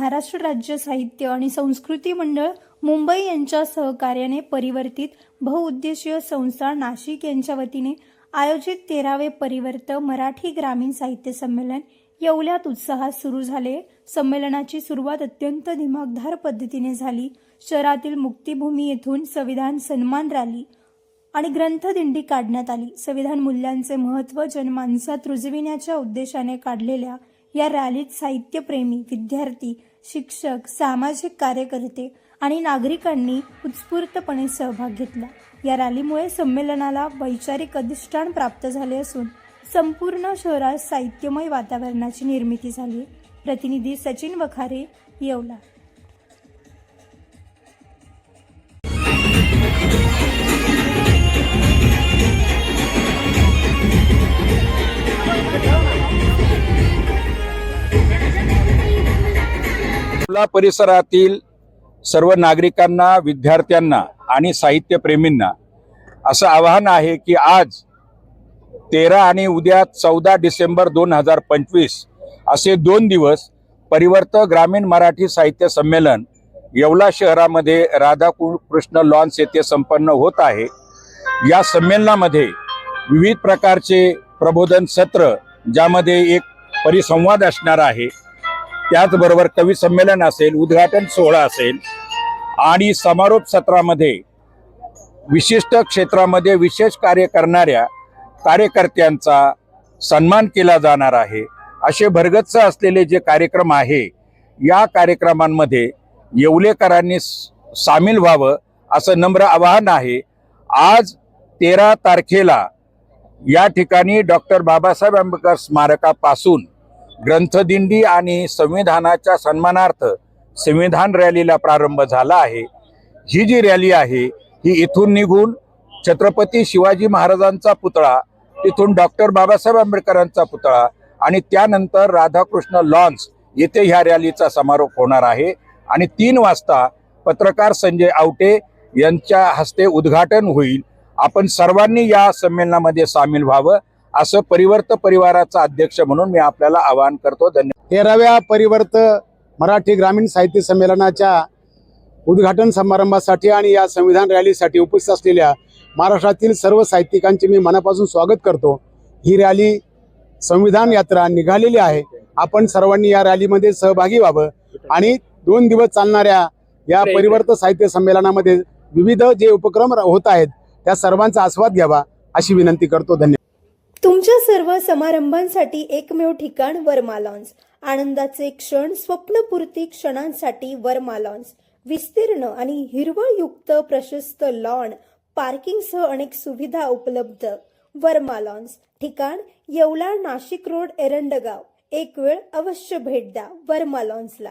महाराष्ट्र राज्य साहित्य आणि संस्कृती मंडळ मुंबई यांच्या सहकार्याने परिवर्तित बहुउद्देशीय संस्था नाशिक यांच्या वतीने आयोजित 13वे परिवर्त मराठी ग्रामीण साहित्य संमेलन येवल्यात उत्साहात सुरू झाले। संमेलनाची सुरुवात अत्यंत दिमागदार पद्धतीने झाली। शहरातील मुक्तिभूमी येथून संविधान सन्मान रॅली आणि ग्रंथदिंडी काढण्यात आली। संविधान मूल्यांचे महत्त्व जनमानसात रुजविण्याच्या उद्देशाने काढलेल्या या रॅलीत साहित्यप्रेमी, विद्यार्थी, शिक्षक, सामाजिक कार्यकर्ते आणि नागरिकांनी उत्स्फूर्तपणे सहभाग घेतला। या रॅलीमुळे संमेलनाला वैचारिक अधिष्ठान प्राप्त झाले असून संपूर्ण शहरात साहित्यमय वातावरणाची निर्मिती झाली। प्रतिनिधी सचिन वखारे, येवला। येवला परिसरातील सर्व नागरिकांना, विद्यार्थ्यांना आणि साहित्यप्रेमींना असं आवाहन आहे की आज 13 आणि उद्या 14 डिसेंबर 2025 असे 2 दिवस परिवर्त ग्रामीण मराठी साहित्य संमेलन येवला शहरामध्ये राधाकृष्ण लॉन्स येथे संपन्न होत आहे। या संमेलनामध्ये विविध प्रकारचे प्रबोधन सत्र, ज्यामध्ये एक परिसंवाद असणार आहे, त्याचबरोबर कवी संमेलन असेल, उद्घाटन सोहळा असेल आणि समारोप सत्रामध्ये विशिष्ट क्षेत्रामध्ये विशेष कार्य करणाऱ्या कार्यकर्त्यांचा सन्मान केला जाणार आहे। असे भरगच्च असलेले जे कार्यक्रम आहे, या कार्यक्रमांमध्ये येवलेकरांनी सामील व्हावं असं नम्र आवाहन आहे। आज 13 तारखेला या ठिकाणी डॉक्टर बाबासाहेब आंबेडकर स्मारकापासून ग्रंथदिंडी आणि संविधानाच्या सन्मानार्थ संविधान रॅलीला प्रारंभ झाला आहे। ही जी रॅली आहे ही इथून निघून छत्रपती शिवाजी महाराजांचा पुतळा, तिथून डॉक्टर बाबासाहेब आंबेडकरांचा पुतळा आणि त्यानंतर राधाकृष्ण लॉन्स येथे ह्या रॅलीचा समारोप होणार आहे आणि 3 वाजता पत्रकार संजय आवटे यांच्या हस्ते उद्घाटन होईल। आपण सर्वांनी या संमेलनामध्ये सामील व्हावं असं परिवर्त परिवाराचा अध्यक्ष म्हणून मी आपल्याला आवाहन करतो। धन्यवाद। 13व्या परिवर्त मराठी ग्रामीण साहित्य संमेलनाच्या उद्घाटन समारंभासाठी आणि या संविधान रॅलीसाठी उपस्थित असलेल्या महाराष्ट्रातील सर्व साहित्यिकांचे मी मनापासून स्वागत करतो। ही रॅली संविधान यात्रा निघालेली आहे। आपण सर्वांनी या रॅलीमध्ये सहभागी व्हावं आणि 2 दिवस चालणाऱ्या या परिवर्त साहित्य संमेलनामध्ये विविध जे उपक्रम होत आहेत त्या सर्वांचा आस्वाद घ्यावा अशी विनंती करतो। धन्यवाद। तुमच्या सर्व समारंभांसाठी एकमेव ठिकाण वर्मा लॉन्स। आनंदाचे क्षण, स्वप्नपूर्ती क्षणांसाठी वर्मा लॉन्स। विस्तीर्ण आणि हिरवळयुक्त प्रशस्त लॉन, पार्किंगसह अनेक सुविधा उपलब्ध। वर्मा लॉन्स। ठिकाण येवला, नाशिक रोड, एरंडगाव। एक वेळ अवश्य भेट द्या वर्मा लॉन्सला।